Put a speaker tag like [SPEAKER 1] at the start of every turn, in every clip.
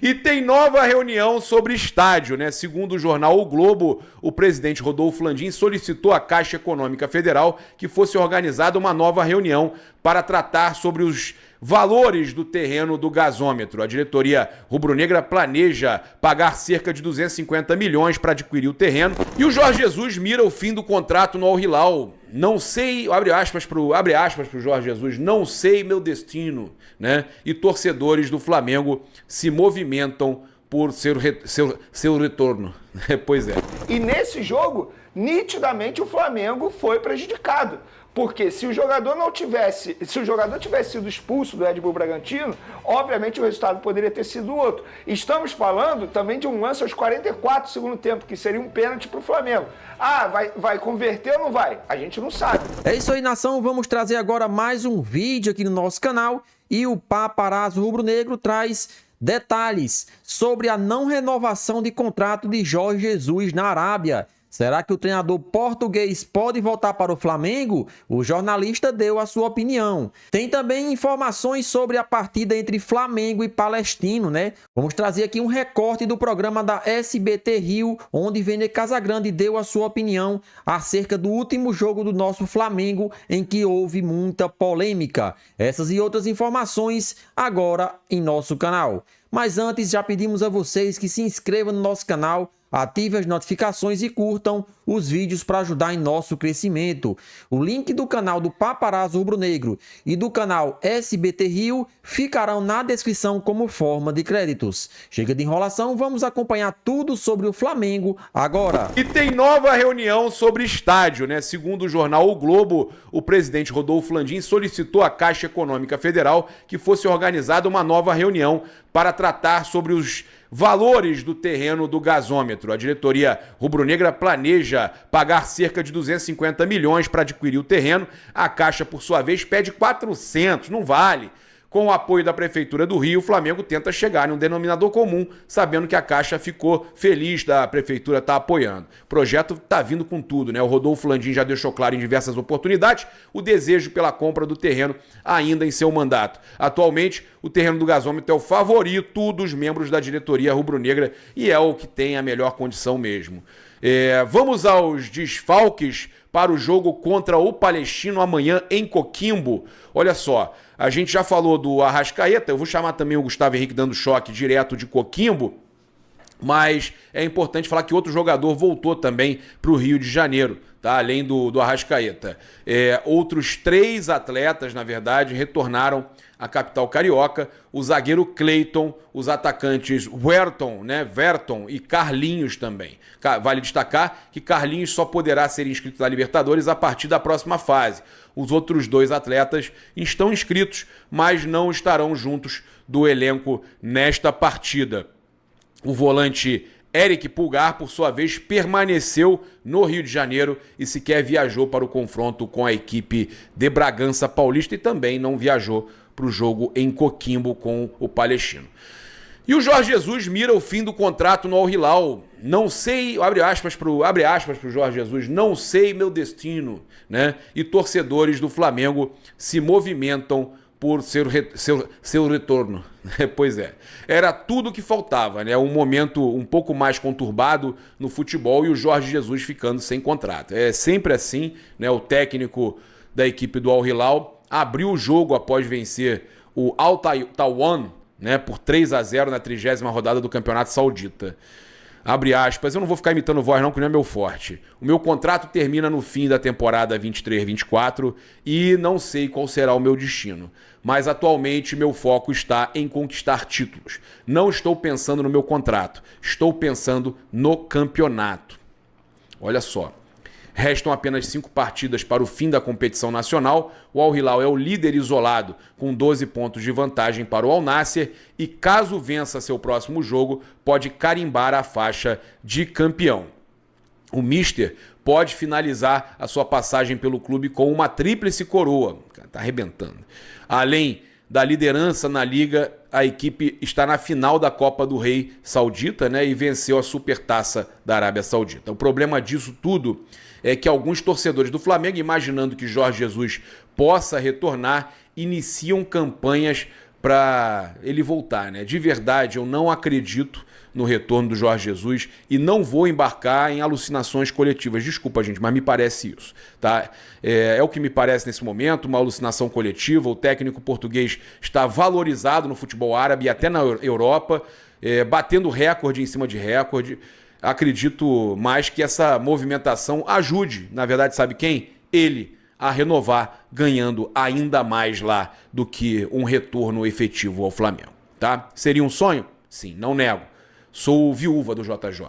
[SPEAKER 1] E tem nova reunião sobre estádio, né? Segundo o jornal O Globo, o presidente Rodolfo Landim solicitou à Caixa Econômica Federal que fosse organizada uma nova reunião para tratar sobre os valores do terreno do gasômetro. A diretoria rubro-negra planeja pagar cerca de 250 milhões para adquirir o terreno. E o Jorge Jesus mira o fim do contrato no Al Hilal. Não sei, abre aspas pro Jorge Jesus, não sei meu destino, né? E torcedores do Flamengo se movimentam por seu retorno. Pois é.
[SPEAKER 2] E nesse jogo, nitidamente o Flamengo foi prejudicado. Porque se o jogador tivesse sido expulso do Red Bull Bragantino, obviamente o resultado poderia ter sido outro. Estamos falando também de um lance aos 44 do segundo tempo, que seria um pênalti para o Flamengo. Ah, vai converter ou não vai? A gente não sabe.
[SPEAKER 3] É isso aí, nação. Vamos trazer agora mais um vídeo aqui no nosso canal. E o Paparazzo Rubro-Negro traz detalhes sobre a não renovação de contrato de Jorge Jesus na Arábia. Será que o treinador português pode voltar para o Flamengo? O jornalista deu a sua opinião. Tem também informações sobre a partida entre Flamengo e Palestino, né? Vamos trazer aqui um recorte do programa da SBT Rio, onde Vene Casagrande deu a sua opinião acerca do último jogo do nosso Flamengo, em que houve muita polêmica. Essas e outras informações agora em nosso canal. Mas antes, já pedimos a vocês que se inscrevam no nosso canal, ative as notificações e curtam os vídeos para ajudar em nosso crescimento. O link do canal do Paparazzo Rubro-Negro e do canal SBT Rio ficarão na descrição como forma de créditos. Chega de enrolação, vamos acompanhar tudo sobre o Flamengo agora.
[SPEAKER 1] E tem nova reunião sobre estádio, né? Segundo o jornal O Globo, o presidente Rodolfo Landim solicitou à Caixa Econômica Federal que fosse organizada uma nova reunião para tratar sobre os valores do terreno do gasômetro. A diretoria rubro-negra planeja pagar cerca de 250 milhões para adquirir o terreno. A Caixa, por sua vez, pede 400, não vale. Com o apoio da Prefeitura do Rio, o Flamengo tenta chegar em um denominador comum, sabendo que a Caixa ficou feliz da Prefeitura estar apoiando. O projeto está vindo com tudo, né? O Rodolfo Landim já deixou claro em diversas oportunidades o desejo pela compra do terreno ainda em seu mandato. Atualmente, o terreno do gasômetro é o favorito dos membros da diretoria rubro-negra e é o que tem a melhor condição mesmo. Vamos aos desfalques para o jogo contra o Palestino amanhã em Coquimbo. Olha só, a gente já falou do Arrascaeta, eu vou chamar também o Gustavo Henrique dando choque direto de Coquimbo, mas é importante falar que outro jogador voltou também para o Rio de Janeiro, tá? Além do Arrascaeta. Outros 3 atletas, na verdade, retornaram à capital carioca: o zagueiro Cleiton, os atacantes Verton e Carlinhos também. Vale destacar que Carlinhos só poderá ser inscrito na Libertadores a partir da próxima fase. Os outros 2 atletas estão inscritos, mas não estarão juntos do elenco nesta partida. O volante Eric Pulgar, por sua vez, permaneceu no Rio de Janeiro e sequer viajou para o confronto com a equipe de Bragança Paulista e também não viajou para o jogo em Coquimbo com o Palestino. E o Jorge Jesus mira o fim do contrato no Al Hilal. Não sei, abre aspas pro Jorge Jesus, não sei meu destino, né? E torcedores do Flamengo se movimentam por seu retorno. Pois é, era tudo que faltava, né? Um momento um pouco mais conturbado no futebol e o Jorge Jesus ficando sem contrato. É sempre assim, né? O técnico da equipe do Al Hilal abriu o jogo após vencer o Al Tawan, né, por 3-0 na 30ª rodada do Campeonato Saudita. Abre aspas, eu não vou ficar imitando voz não, que não é meu forte. O meu contrato termina no fim da temporada 23-24 e não sei qual será o meu destino. Mas atualmente meu foco está em conquistar títulos. Não estou pensando no meu contrato, estou pensando no campeonato. Olha só. Restam apenas 5 partidas para o fim da competição nacional. O Al Hilal é o líder isolado, com 12 pontos de vantagem para o Al Nassr e, caso vença seu próximo jogo, pode carimbar a faixa de campeão. O Mister pode finalizar a sua passagem pelo clube com uma tríplice coroa. Tá arrebentando. Além da liderança na Liga, a equipe está na final da Copa do Rei Saudita, né, e venceu a Supertaça da Arábia Saudita. O problema disso tudo é que alguns torcedores do Flamengo, imaginando que Jorge Jesus possa retornar, iniciam campanhas para ele voltar, né? De verdade, eu não acredito no retorno do Jorge Jesus e não vou embarcar em alucinações coletivas. Desculpa, gente, mas me parece isso, tá? É o que me parece nesse momento, uma alucinação coletiva. O técnico português está valorizado no futebol árabe e até na Europa, batendo recorde em cima de recorde. Acredito mais que essa movimentação ajude, na verdade, sabe quem? Ele a renovar, ganhando ainda mais lá do que um retorno efetivo ao Flamengo, tá? Seria um sonho? Sim, não nego. Sou viúva do JJ.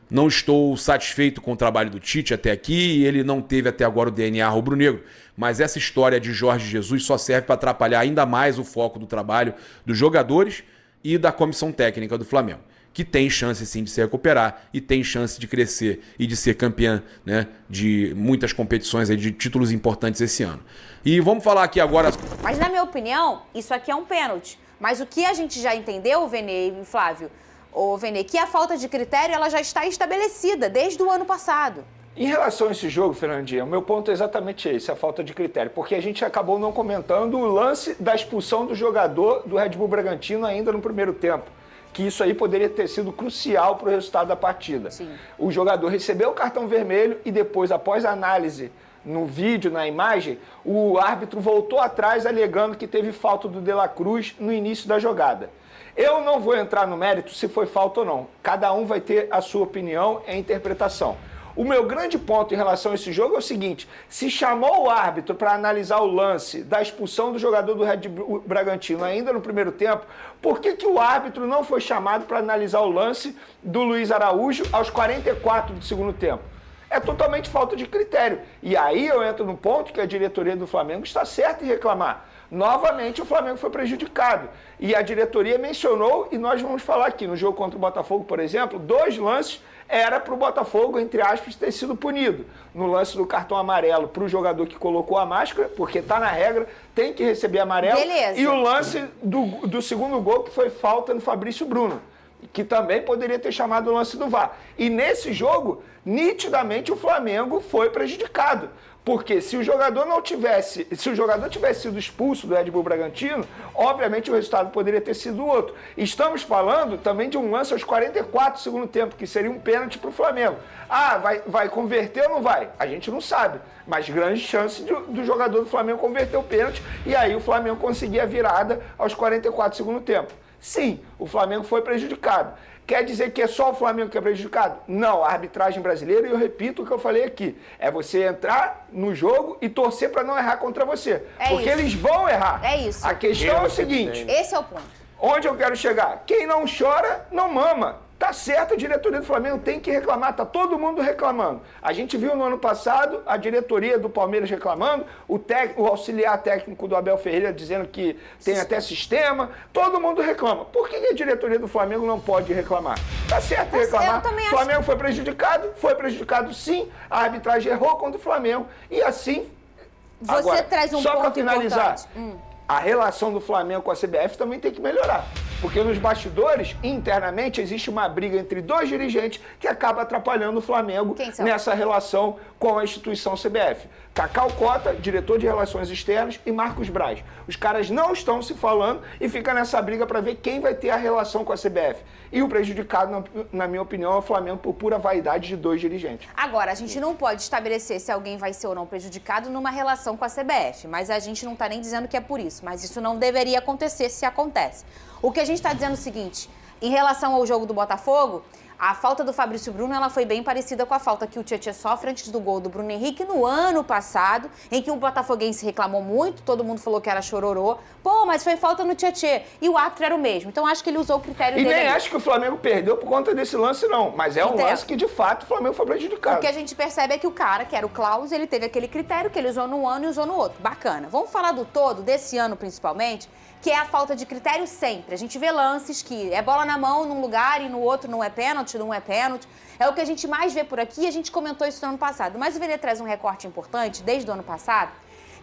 [SPEAKER 1] Não estou satisfeito com o trabalho do Tite até aqui e ele não teve até agora o DNA rubro-negro. Mas essa história de Jorge Jesus só serve para atrapalhar ainda mais o foco do trabalho dos jogadores e da comissão técnica do Flamengo, que tem chance sim de se recuperar e tem chance de crescer e de ser campeã, né, de muitas competições aí, de títulos importantes esse ano. E vamos falar aqui agora...
[SPEAKER 4] Mas na minha opinião, isso aqui é um pênalti. Mas o que a gente já entendeu, Vene e Flávio, que a falta de critério ela já está estabelecida desde o ano passado.
[SPEAKER 2] Em relação a esse jogo, Fernandinha, o meu ponto é exatamente esse, a falta de critério. Porque a gente acabou não comentando o lance da expulsão do jogador do Red Bull Bragantino ainda no primeiro tempo. Que isso aí poderia ter sido crucial para o resultado da partida.
[SPEAKER 4] Sim.
[SPEAKER 2] O jogador recebeu o cartão vermelho e depois, após a análise no vídeo, na imagem, o árbitro voltou atrás alegando que teve falta do De La Cruz no início da jogada. Eu não vou entrar no mérito se foi falta ou não. Cada um vai ter a sua opinião e a interpretação. O meu grande ponto em relação a esse jogo é o seguinte: se chamou o árbitro para analisar o lance da expulsão do jogador do Red Bull Bragantino ainda no primeiro tempo, por que o árbitro não foi chamado para analisar o lance do Luiz Araújo aos 44 do segundo tempo? É totalmente falta de critério. E aí eu entro no ponto que a diretoria do Flamengo está certa em reclamar. Novamente o Flamengo foi prejudicado. E a diretoria mencionou, e nós vamos falar aqui, no jogo contra o Botafogo, por exemplo, 2 lances era para o Botafogo, entre aspas, ter sido punido. No lance do cartão amarelo para o jogador que colocou a máscara, porque está na regra, tem que receber amarelo.
[SPEAKER 4] Beleza.
[SPEAKER 2] E o lance do segundo gol, que foi falta no Fabrício Bruno, que também poderia ter chamado o lance do VAR. E nesse jogo, nitidamente o Flamengo foi prejudicado. Porque se o jogador tivesse sido expulso do Red Bull Bragantino, obviamente o resultado poderia ter sido outro. Estamos falando também de um lance aos 44 do segundo tempo, que seria um pênalti para o Flamengo. Ah, vai converter ou não vai? A gente não sabe. Mas grande chance do jogador do Flamengo converter o pênalti e aí o Flamengo conseguir a virada aos 44 do segundo tempo. Sim, o Flamengo foi prejudicado. Quer dizer que é só o Flamengo que é prejudicado? Não, a arbitragem brasileira, e eu repito o que eu falei aqui, é você entrar no jogo e torcer para não errar contra você. Porque eles vão errar.
[SPEAKER 4] É isso.
[SPEAKER 2] A questão é o seguinte...
[SPEAKER 4] Esse é o ponto.
[SPEAKER 2] Onde eu quero chegar? Quem não chora, não mama. Tá certo, a diretoria do Flamengo tem que reclamar, tá todo mundo reclamando. A gente viu no ano passado a diretoria do Palmeiras reclamando, o auxiliar técnico do Abel Ferreira dizendo que tem até sistema, todo mundo reclama. Por que a diretoria do Flamengo não pode reclamar? Tá certo reclamar. O Flamengo foi prejudicado sim, a arbitragem errou contra o Flamengo e assim...
[SPEAKER 4] Você
[SPEAKER 2] agora,
[SPEAKER 4] traz um
[SPEAKER 2] só
[SPEAKER 4] ponto
[SPEAKER 2] para finalizar,
[SPEAKER 4] importante.
[SPEAKER 2] a relação do Flamengo com a CBF também tem que melhorar. Porque nos bastidores, internamente, existe uma briga entre 2 dirigentes que acaba atrapalhando o Flamengo nessa relação com a instituição CBF. Cacau Cota, diretor de Relações Externas, e Marcos Braz. Os caras não estão se falando e fica nessa briga para ver quem vai ter a relação com a CBF. E o prejudicado, na minha opinião, é o Flamengo por pura vaidade de 2 dirigentes.
[SPEAKER 4] Agora, a gente não pode estabelecer se alguém vai ser ou não prejudicado numa relação com a CBF, mas a gente não está nem dizendo que é por isso. Mas isso não deveria acontecer se acontece. O que a gente está dizendo é o seguinte, em relação ao jogo do Botafogo, a falta do Fabrício Bruno ela foi bem parecida com a falta que o Tietchan sofre antes do gol do Bruno Henrique no ano passado, em que o botafoguense reclamou muito, todo mundo falou que era chororô. Pô, mas foi falta no Tietchan. E o árbitro era o mesmo. Então acho que ele usou o critério dele.
[SPEAKER 2] E nem acho que o Flamengo perdeu por conta desse lance, não. Mas é um lance que, de fato, o Flamengo foi prejudicado.
[SPEAKER 4] O que a gente percebe é que o cara, que era o Klaus, ele teve aquele critério que ele usou num ano e usou no outro. Bacana. Vamos falar do todo, desse ano principalmente, que é a falta de critério sempre. A gente vê lances que é bola na mão num lugar e no outro não é pênalti, não é pênalti. É o que a gente mais vê por aqui e a gente comentou isso no ano passado. Mas o Vene traz um recorte importante, desde o ano passado,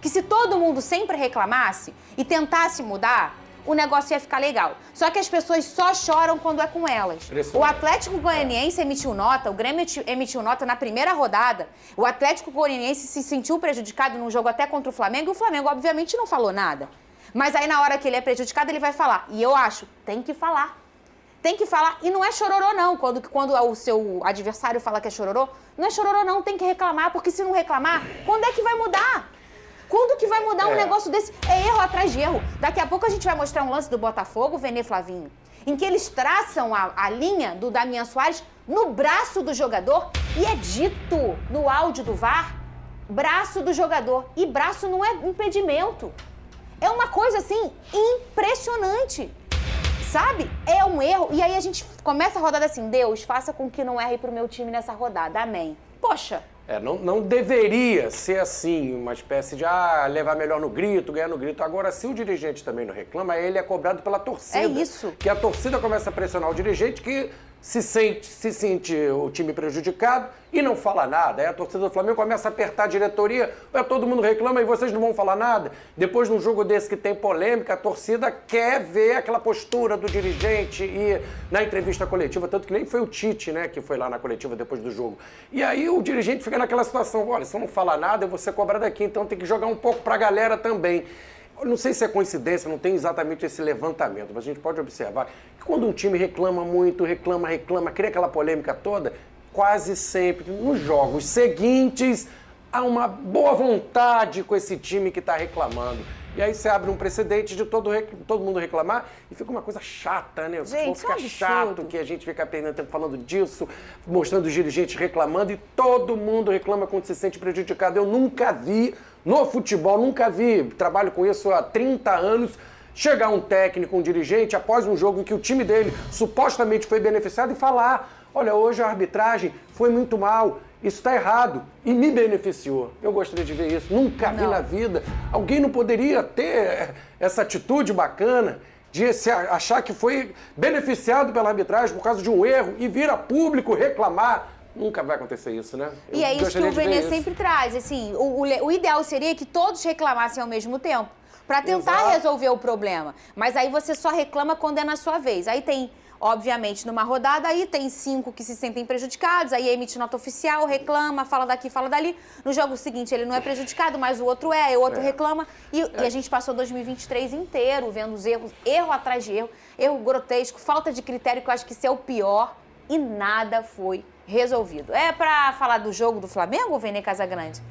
[SPEAKER 4] que se todo mundo sempre reclamasse e tentasse mudar, o negócio ia ficar legal. Só que as pessoas só choram quando é com elas. O Atlético Goianiense emitiu nota, o Grêmio emitiu nota na primeira rodada. O Atlético Goianiense se sentiu prejudicado num jogo até contra o Flamengo e o Flamengo, obviamente, não falou nada. Mas aí na hora que ele é prejudicado, ele vai falar. E eu acho, tem que falar. Tem que falar. E não é chororô, não. Quando o seu adversário fala que é chororô, não é chororô, não. Tem que reclamar, porque se não reclamar, quando é que vai mudar? Quando que vai mudar um negócio desse? É erro atrás de erro. Daqui a pouco a gente vai mostrar um lance do Botafogo, Vene Flavinho, em que eles traçam a linha do Damian Soares no braço do jogador e é dito no áudio do VAR, braço do jogador. E braço não é impedimento. É uma coisa, assim, impressionante. Sabe? É um erro. E aí a gente começa a rodada assim, Deus, faça com que não erre pro meu time nessa rodada. Amém. Poxa.
[SPEAKER 5] Não deveria ser assim, uma espécie de levar melhor no grito, ganhar no grito. Agora, se o dirigente também não reclama, ele é cobrado pela torcida.
[SPEAKER 4] É isso.
[SPEAKER 5] Que a torcida começa a pressionar o dirigente que se sente o time prejudicado e não fala nada. Aí a torcida do Flamengo começa a apertar a diretoria, todo mundo reclama e vocês não vão falar nada. Depois, num jogo desse que tem polêmica, a torcida quer ver aquela postura do dirigente e na entrevista coletiva, tanto que nem foi o Tite, né, que foi lá na coletiva depois do jogo. E aí o dirigente fica naquela situação, olha, se eu não falar nada, eu vou ser cobrado aqui, então tem que jogar um pouco pra galera também. Eu não sei se é coincidência, não tem exatamente esse levantamento, mas a gente pode observar que quando um time reclama muito, reclama, cria aquela polêmica toda, quase sempre nos jogos seguintes há uma boa vontade com esse time que está reclamando. E aí você abre um precedente de todo mundo reclamar e fica uma coisa chata, né?
[SPEAKER 4] Gente,
[SPEAKER 5] fica chato que a gente fica perdendo tempo falando disso, mostrando os dirigentes reclamando e todo mundo reclama quando se sente prejudicado. Eu nunca vi no futebol, trabalho com isso há 30 anos, chegar um técnico, um dirigente, após um jogo em que o time dele supostamente foi beneficiado e falar, olha, hoje a arbitragem foi muito mal, isso está errado e me beneficiou. Eu gostaria de ver isso, nunca vi na vida. Alguém não poderia ter essa atitude bacana de achar que foi beneficiado pela arbitragem por causa de um erro e vir a público reclamar. Nunca vai acontecer isso, né?
[SPEAKER 4] E é isso que o Vene sempre traz. Assim, o ideal seria que todos reclamassem ao mesmo tempo, para tentar resolver o problema. Mas aí você só reclama quando é na sua vez. Aí tem, obviamente, numa rodada, aí tem 5 que se sentem prejudicados, aí emite nota oficial, reclama, fala daqui, fala dali. No jogo seguinte ele não é prejudicado, mas o outro o outro reclama. E a gente passou 2023 inteiro vendo os erros, erro atrás de erro, erro grotesco, falta de critério, que eu acho que isso é o pior, e nada foi resolvido. É pra falar do jogo do Flamengo, Vene Casagrande?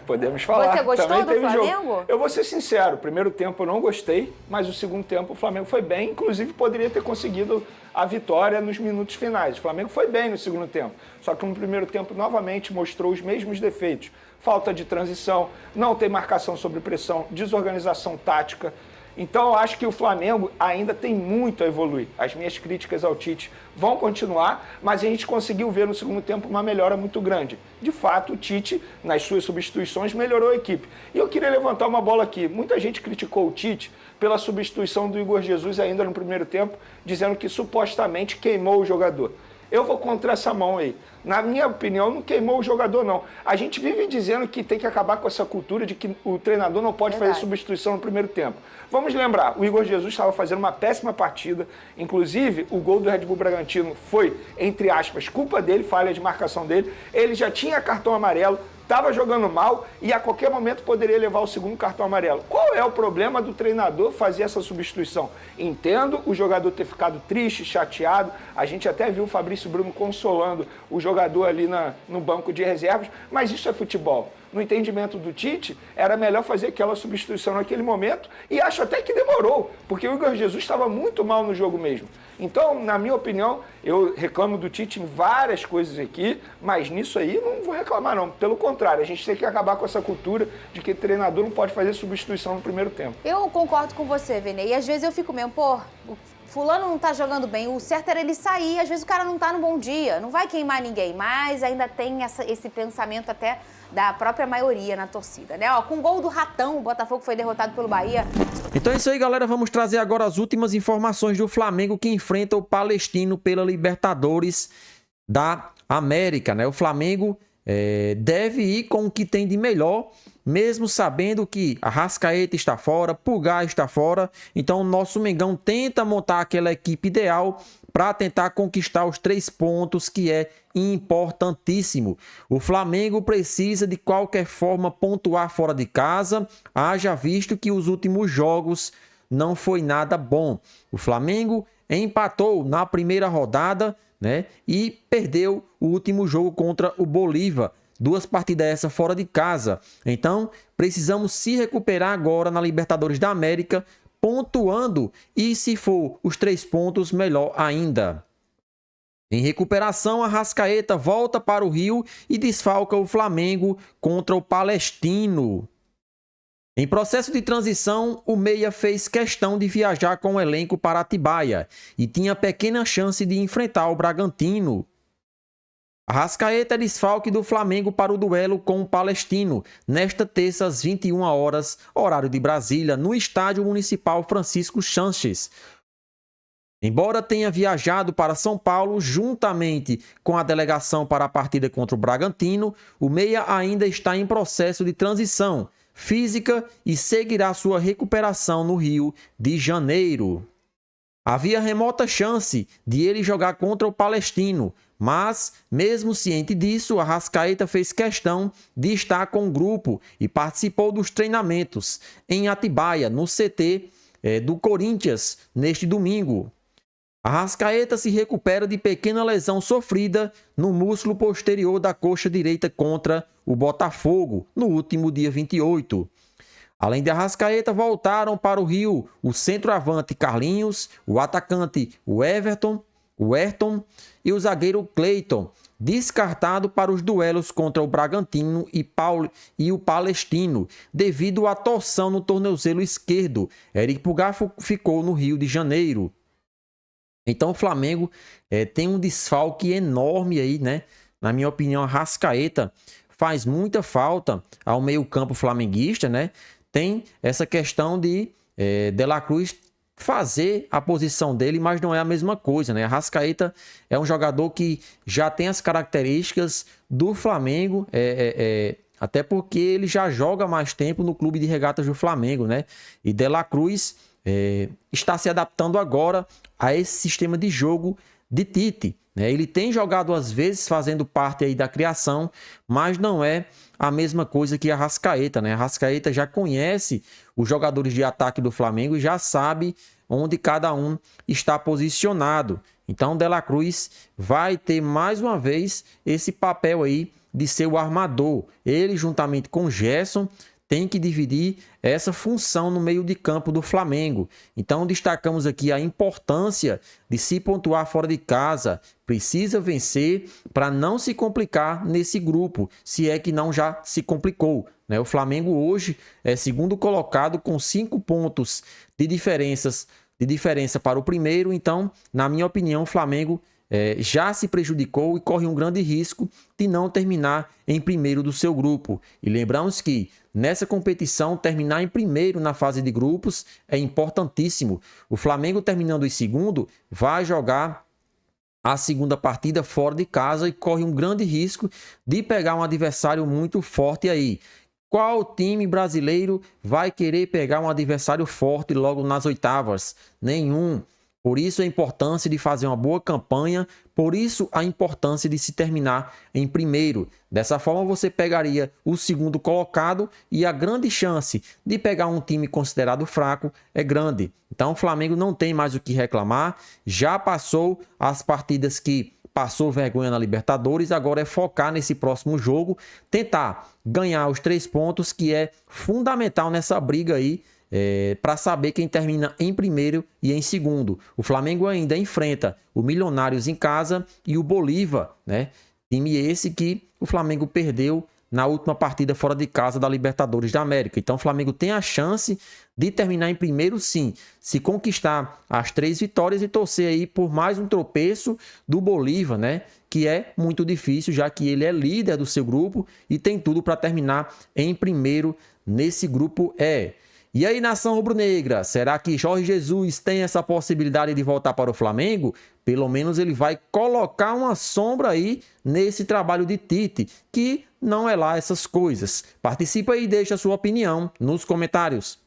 [SPEAKER 2] Podemos falar.
[SPEAKER 4] Você gostou
[SPEAKER 2] Também
[SPEAKER 4] do
[SPEAKER 2] teve
[SPEAKER 4] Flamengo?
[SPEAKER 2] Jogo. Eu vou ser sincero, o primeiro tempo eu não gostei, mas o segundo tempo o Flamengo foi bem, inclusive poderia ter conseguido a vitória nos minutos finais. O Flamengo foi bem no segundo tempo, só que no primeiro tempo novamente mostrou os mesmos defeitos. Falta de transição, não tem marcação sobre pressão, desorganização tática. Então, eu acho que o Flamengo ainda tem muito a evoluir. As minhas críticas ao Tite vão continuar, mas a gente conseguiu ver no segundo tempo uma melhora muito grande. De fato, o Tite, nas suas substituições, melhorou a equipe. E eu queria levantar uma bola aqui. Muita gente criticou o Tite pela substituição do Igor Jesus ainda no primeiro tempo, dizendo que supostamente queimou o jogador. Eu vou contra essa mão aí. Na minha opinião, não queimou o jogador, não. A gente vive dizendo que tem que acabar com essa cultura de que o treinador não pode fazer substituição no primeiro tempo. Vamos lembrar, o Igor Jesus estava fazendo uma péssima partida. Inclusive, o gol do Red Bull Bragantino foi, entre aspas, culpa dele, falha de marcação dele. Ele já tinha cartão amarelo, estava jogando mal e a qualquer momento poderia levar o segundo cartão amarelo. Qual é o problema do treinador fazer essa substituição? Entendo o jogador ter ficado triste, chateado. A gente até viu o Fabrício Bruno consolando o jogador ali no banco de reservas, mas isso é futebol. No entendimento do Tite, era melhor fazer aquela substituição naquele momento e acho até que demorou, porque o Igor Jesus estava muito mal no jogo mesmo. Então, na minha opinião, eu reclamo do Tite em várias coisas aqui, mas nisso aí não vou reclamar não. Pelo contrário, a gente tem que acabar com essa cultura de que o treinador não pode fazer substituição no primeiro tempo.
[SPEAKER 4] Eu concordo com você, Vene, e às vezes eu fico mesmo, fulano não tá jogando bem, o certo era ele sair, às vezes o cara não tá no bom dia, não vai queimar ninguém, mas ainda tem esse pensamento até da própria maioria na torcida, né? Com o gol do Ratão, o Botafogo foi derrotado pelo Bahia.
[SPEAKER 3] Então é isso aí, galera, vamos trazer agora as últimas informações do Flamengo que enfrenta o Palestino pela Libertadores da América, né? O Flamengo deve ir com o que tem de melhor, mesmo sabendo que Arrascaeta está fora, Pulgar está fora. Então o nosso Mengão tenta montar aquela equipe ideal para tentar conquistar os 3 pontos, que é importantíssimo. O Flamengo precisa de qualquer forma pontuar fora de casa, haja visto que os últimos jogos não foi nada bom. O Flamengo empatou na primeira rodada, né, e perdeu o último jogo contra o Bolívar. 2 partidas essa fora de casa. Então, precisamos se recuperar agora na Libertadores da América, pontuando, e se for os 3 pontos, melhor ainda. Em recuperação, Arrascaeta volta para o Rio e desfalca o Flamengo contra o Palestino. Em processo de transição, o Meia fez questão de viajar com o elenco para Atibaia e tinha pequena chance de enfrentar o Bragantino. Arrascaeta é desfalque do Flamengo para o duelo com o Palestino, nesta terça às 21 horas, horário de Brasília, no Estádio Municipal Francisco Sanches. Embora tenha viajado para São Paulo juntamente com a delegação para a partida contra o Bragantino, o Meia ainda está em processo de transição física e seguirá sua recuperação no Rio de Janeiro. Havia remota chance de ele jogar contra o Palestino, mas, mesmo ciente disso, Arrascaeta fez questão de estar com o grupo e participou dos treinamentos em Atibaia, no CT do Corinthians, neste domingo. Arrascaeta se recupera de pequena lesão sofrida no músculo posterior da coxa direita contra o Botafogo, no último dia 28. Além de Arrascaeta, voltaram para o Rio o centroavante Carlinhos, o atacante o Ayrton e o zagueiro Cleiton, descartado para os duelos contra o Bragantino e o Palestino, devido à torção no tornozelo esquerdo. Eric Pulgar ficou no Rio de Janeiro. Então o Flamengo tem um desfalque enorme aí, né? Na minha opinião, Arrascaeta faz muita falta ao meio-campo flamenguista, né? Tem essa questão de De La Cruz fazer a posição dele, mas não é a mesma coisa, né? Arrascaeta é um jogador que já tem as características do Flamengo, até porque ele já joga mais tempo no Clube de Regatas do Flamengo, né? E De La Cruz está se adaptando agora a esse sistema de jogo de Tite, né? Ele tem jogado às vezes fazendo parte aí da criação, mas não é a mesma coisa que a Arrascaeta, né? A Arrascaeta já conhece os jogadores de ataque do Flamengo e já sabe onde cada um está posicionado. Então, De La Cruz vai ter mais uma vez esse papel aí de ser o armador. Ele, juntamente com Gerson, tem que dividir essa função no meio de campo do Flamengo. Então, destacamos aqui a importância de se pontuar fora de casa. Precisa vencer para não se complicar nesse grupo, se é que não já se complicou, né? O Flamengo hoje é segundo colocado com 5 pontos de diferença para o primeiro. Então, na minha opinião, o Flamengo já se prejudicou e corre um grande risco de não terminar em primeiro do seu grupo. E lembramos que nessa competição, terminar em primeiro na fase de grupos é importantíssimo. O Flamengo, terminando em segundo, vai jogar a segunda partida fora de casa e corre um grande risco de pegar um adversário muito forte aí. Qual time brasileiro vai querer pegar um adversário forte logo nas oitavas? Nenhum. Por isso a importância de fazer uma boa campanha, por isso a importância de se terminar em primeiro. Dessa forma você pegaria o segundo colocado e a grande chance de pegar um time considerado fraco é grande. Então o Flamengo não tem mais o que reclamar, já passou as partidas que passou vergonha na Libertadores, agora é focar nesse próximo jogo, tentar ganhar os 3 pontos, que é fundamental nessa briga aí, para saber quem termina em primeiro e em segundo. O Flamengo ainda enfrenta o Milionários em casa e o Bolívar, né? Time esse que o Flamengo perdeu na última partida fora de casa da Libertadores da América. Então o Flamengo tem a chance de terminar em primeiro, sim, se conquistar as 3 vitórias e torcer aí por mais um tropeço do Bolívar, né? Que é muito difícil, já que ele é líder do seu grupo e tem tudo para terminar em primeiro nesse grupo E. E aí, nação rubro-negra, será que Jorge Jesus tem essa possibilidade de voltar para o Flamengo? Pelo menos ele vai colocar uma sombra aí nesse trabalho de Tite, que não é lá essas coisas. Participa aí e deixa a sua opinião nos comentários.